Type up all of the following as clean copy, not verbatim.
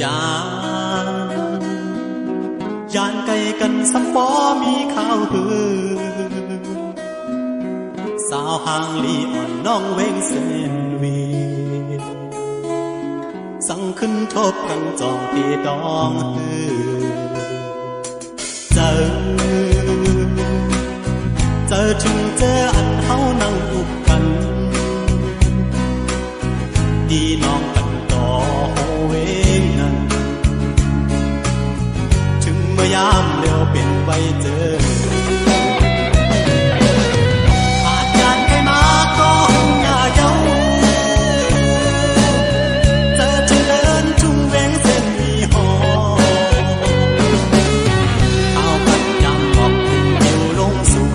ยายานไกลกันสัมบ่มีข่าวหือสาวห่างลีอ่อนน้องเวงเส้นวีสั่งขึ้นทบกันจองตีดองหือเจอถึงเจออันเฮานั่งอุบกันดีน้องกันต่อโหเวงนั้นถึงเมื่อยามเลี้ยวเป็นไว้เจอขาดยานใครมาก็หงอย่าเย้าเจอเดินทุ่งเวงเส้นมีหอข้าวพัดยำบอกถึงเดียวลงสู่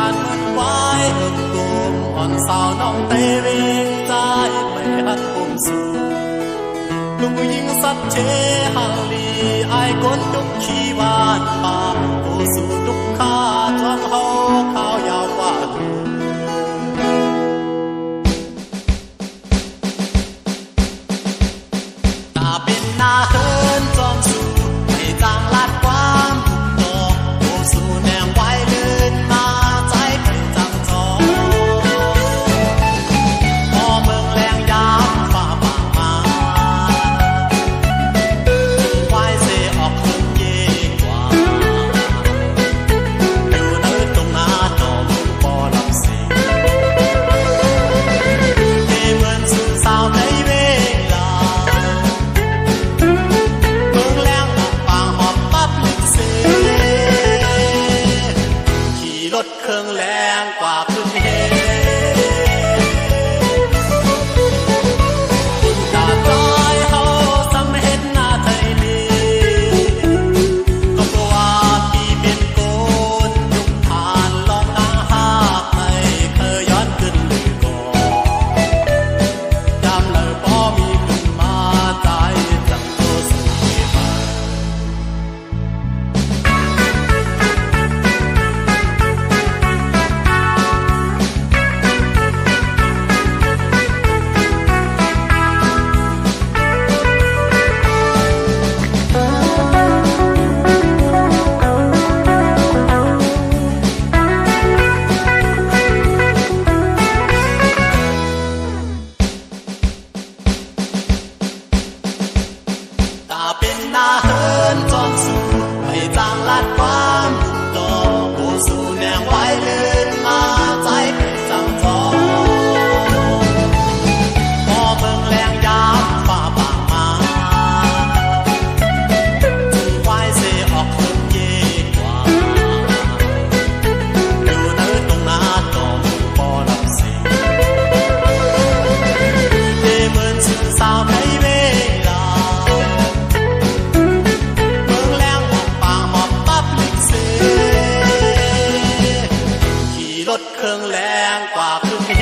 านเหมือนไว้เอิบกลมอ่อนสาวน้องเตเวงใจไปหัดปุ่มสู่ลุงยิงสัตเชหาลีไอ้คนทุกขี้วานป่าโอสู่ทุกข้าจอมเฮาข้าวยาวกว่าตาเป็นหน้าเฮินจอมสู่ให้จางลาดความดอกโอสู่แนมไว้เลื่นมาใจไปจังจอพอเมืองแรงยามฝ่าบางมาไว้เสออกคงเย่กว่าอยู่เนื้อตรงหน้าดอกปอลำสีเทเหมือนสู่สาวในเวลาเมืองแรงออกปางหอบปั๊บลึกเสขี่รถเครื่องแรงกว่าพึ่งเฮคุณตาจอยเฮาสำเห็นหน้าไทยลีก็เพราะว่าพี่เป็นโกนยุคผ่านลองทางหากไม่เคยย้อนขึ้นเลยก่อนยามเลยพอมีขึ้นมาใจจังโตสุดที่มา ตาเป็นหน้าเฮินจอมสู่ให้จางลาดความดอกโอสู่แนงไว้เลื่นมาใจไปจังจอพอเมืองแรงยามฝ่าบางมาจึงไว้เสออกคนเย่กว่าอยู่เนื้อตรงหน้าดอกปอลำสีเทเหมือนสื่อสาวในเวลาเมืองแรงออกปางหอบปั๊บลึกเสขี่รถเครื่องแรงกว่าครึ่งเฮ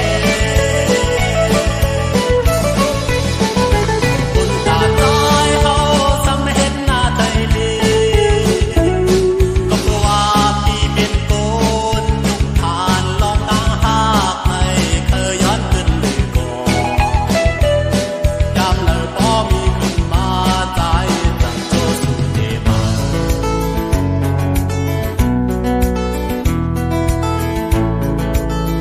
คุณตาจอยเฮาสำเห็นหน้าไทยลีก็เพราะว่าพี่เป็นโกนยุคผ่านลองทางหากไม่เคยย้อนขึ้นเลยก่อนยามเลยพอมีขึ้นมาใจจังโจสุดเทมา เ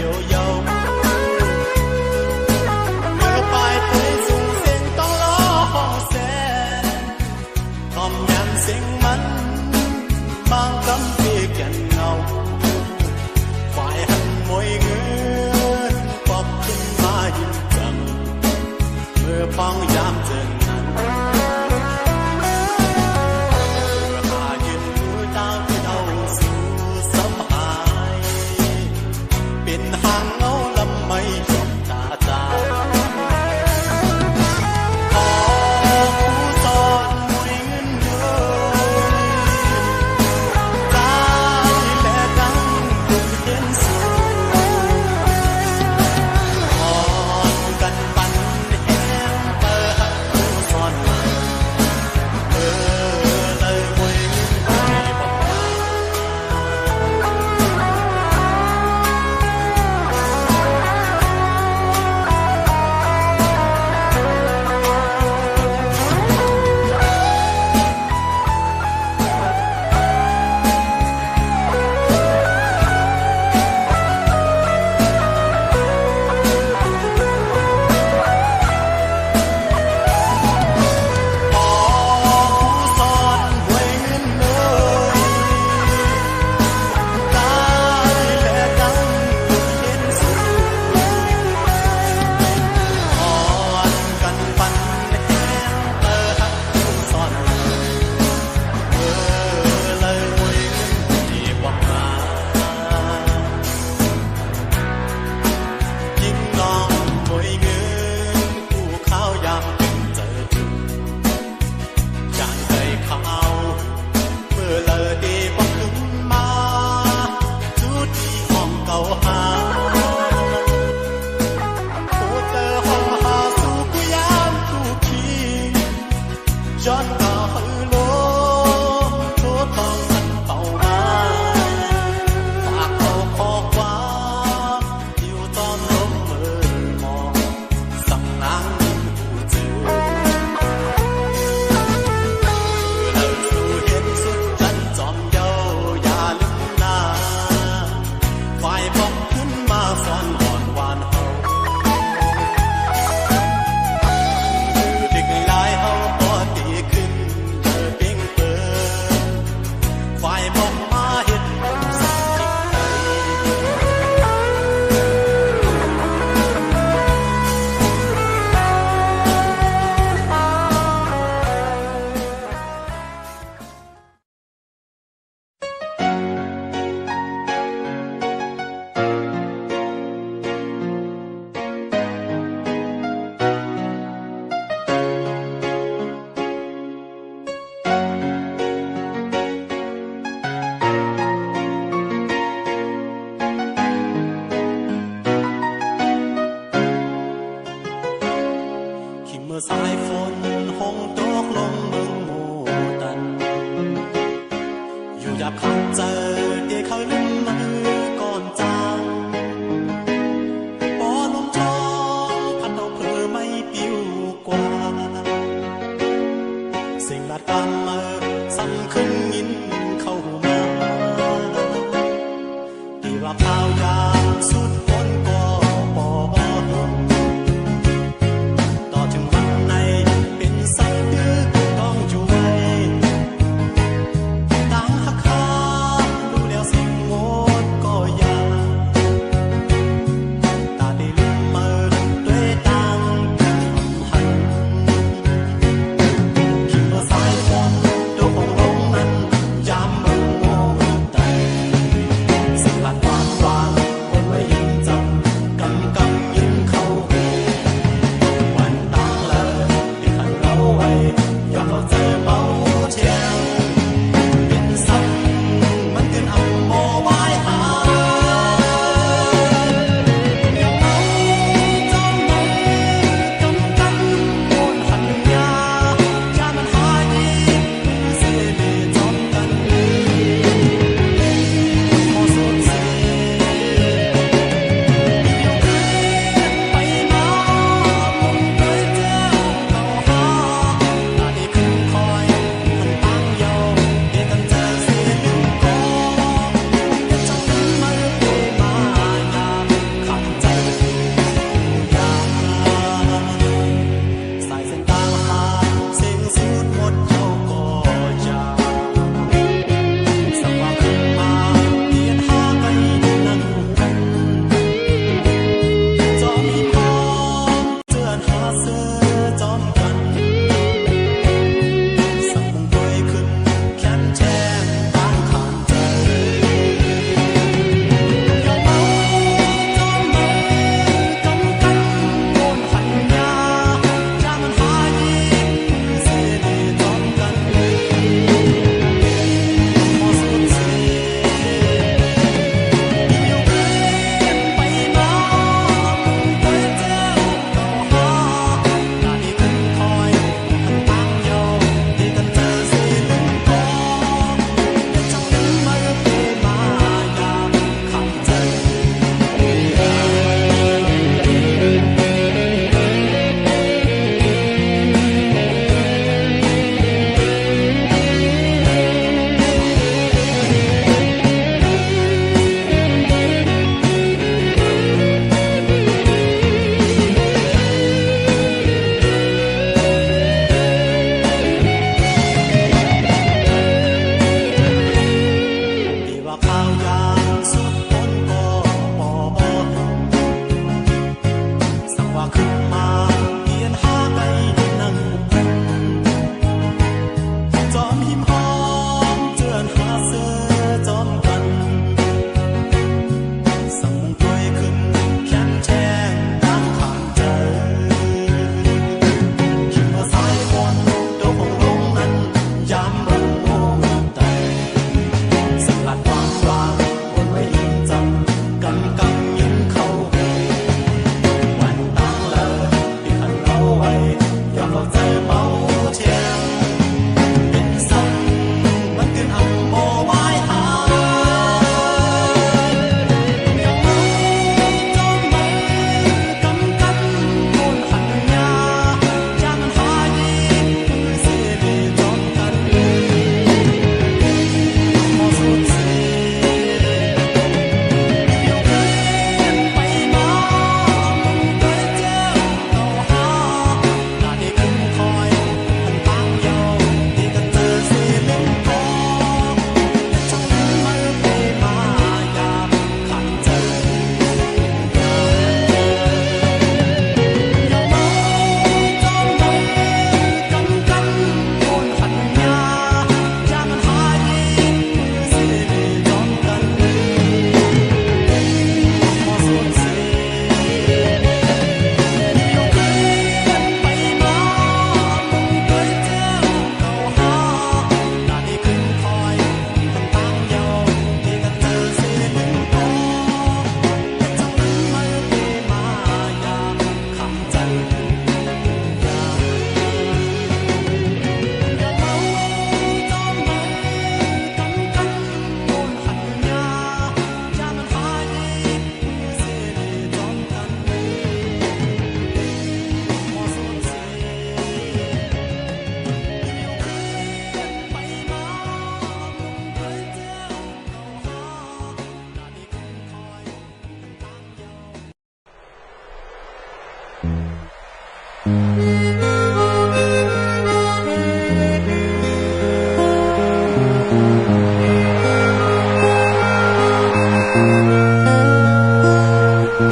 điều dâu mưa bài tới dùng xin tông lo xe còn nhàn sinh mắn mang cấm phía kẹn ngầu phải hẳn môi ngứa bọc kinh ma hình trầm mưa phong giam chân nắng mưa hạ nhìn mưa ta cứ đau xu sớm hại biển hàng ngâu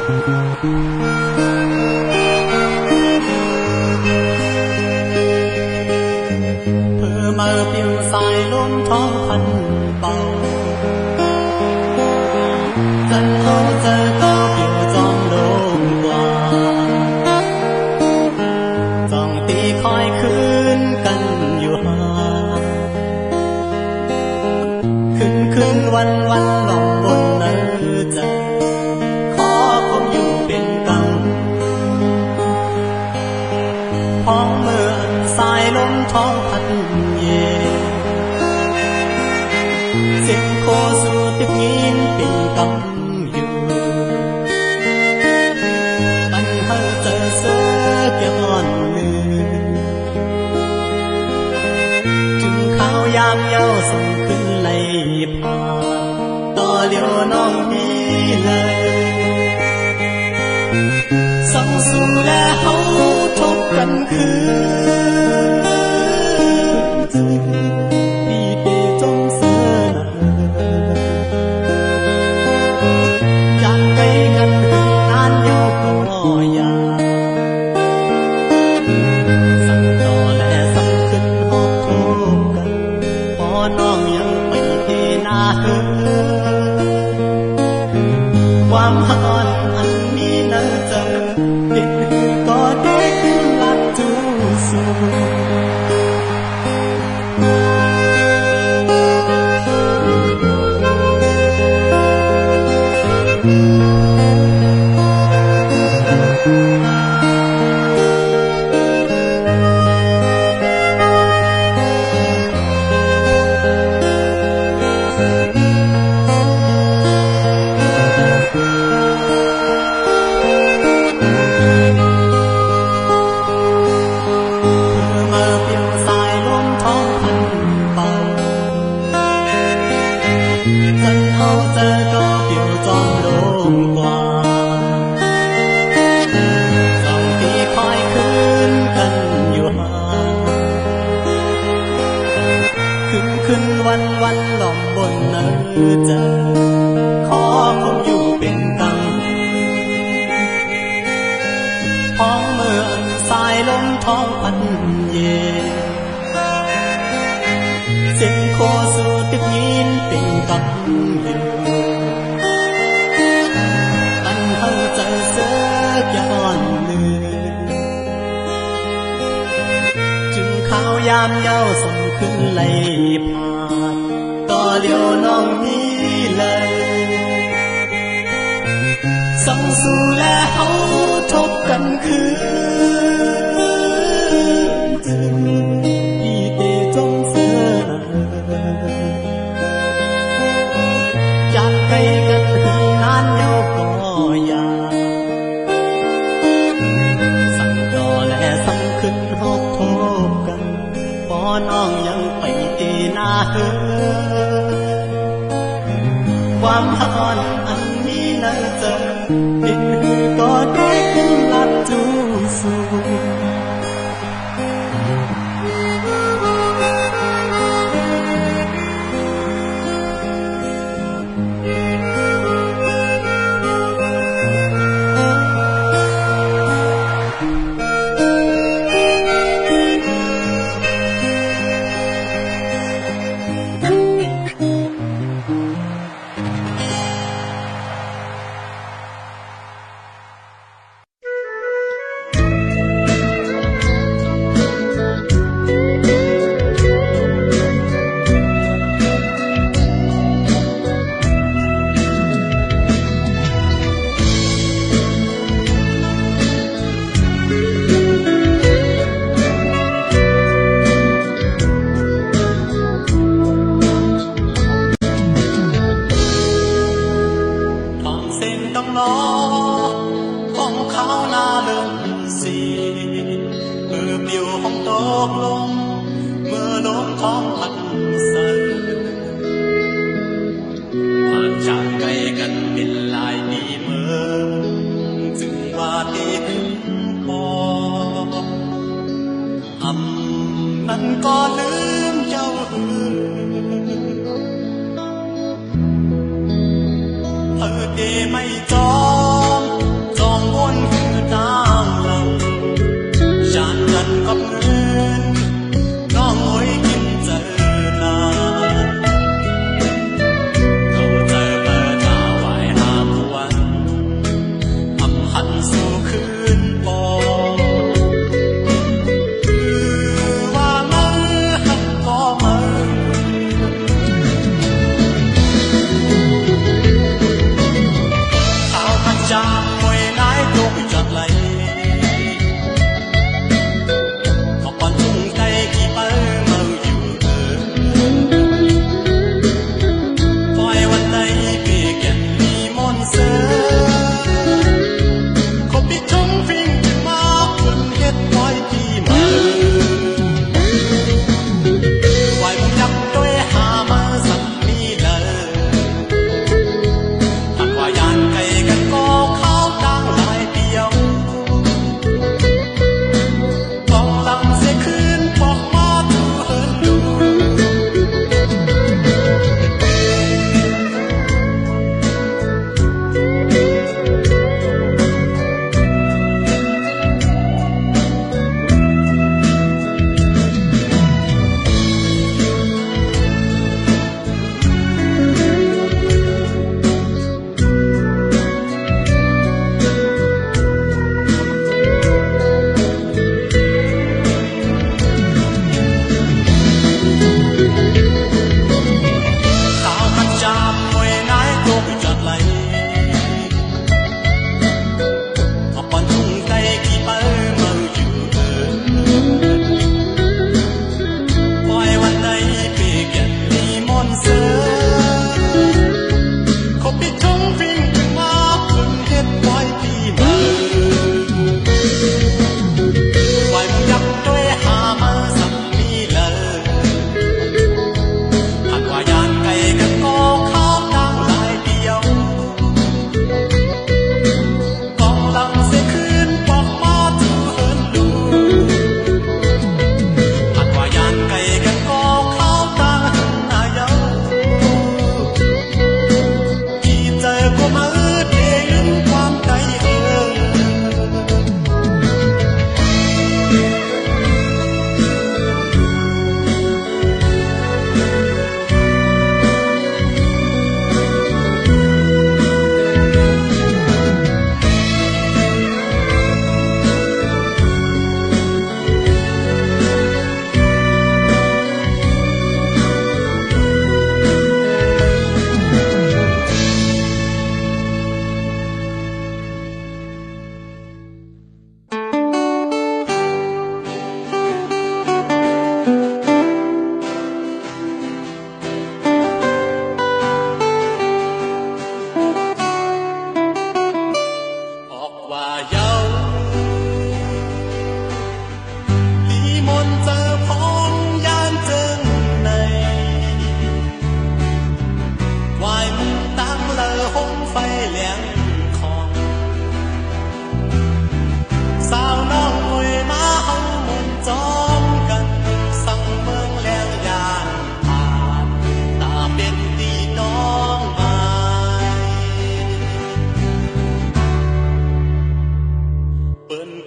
เพื่อมาเปลี่ยวสายลมท้องพันเบาจันเอาเจอก็เปลี่ยวจอมลมกว่าจ้องตีคอยคืนกันอยู่ห่างคืนวันหลอกบนเนื้อใจขอคงอยู่เป็นกังพ้องเมื่อสายลมท้องพันเย็นเสียงโคสู่ติบยินเป็นกังอยู่ปันเฮาเจอเสือแก่อ่อนมือถึงข้าวยามเย้าส่งขึ้นไหลผ่านต่อเลี้ยวน้องนี้เลยส่องสู่แลเฮาทบกันคืนดีเปจงเสืออยากไกลกันนานเดียวก็อยากสั่งต่อและสั่งขึ้นหอบโทษกันพอน้องยังไม่เทนาเฮอความหอนอันนี้นั้นจะเป็นก็ได้ขึ้นหลักจูสูจันเอาเจอก็เปลี่ยวจอมลมกว่าส่องตีคอยคืนกันอยู่ห่างคืนวันหล่อมบนเนื้อใจขอคงอยู่เป็นกังพ้องเมื่อสายลมท้องพันเย็นเสียงโคสู่ติบยินเป็นกังอยู่ปันเฮาเจอเสือแก่อ่อนมือจึงข้าวยามเย้าส่งขึ้นไหลผ่านต่อเลี้ยวน้องนี้เลยส่องสู่แลเฮาทบกันคืนดีเตจงเสืออยากไกลกันนานเดียวก็อยากสั่งต่อและสั่งขึ้นหอบโทษกันพอน้องยังไปตีหน้าเฮอความหอนอันนี้นั้นจะเป็นก็ได้ขึ้นหลักจูสูของเขาหน้าเลื่อมสีมือปิวห้องตกลงเมื่อลมท้องพัดสั่นผ่านจากไกลกันเป็นลายดีเมื่อจึงว่าดีขึ้นพอนั้นก็ลืมเจ้าเธอเดไม่จอง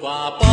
กว่าไป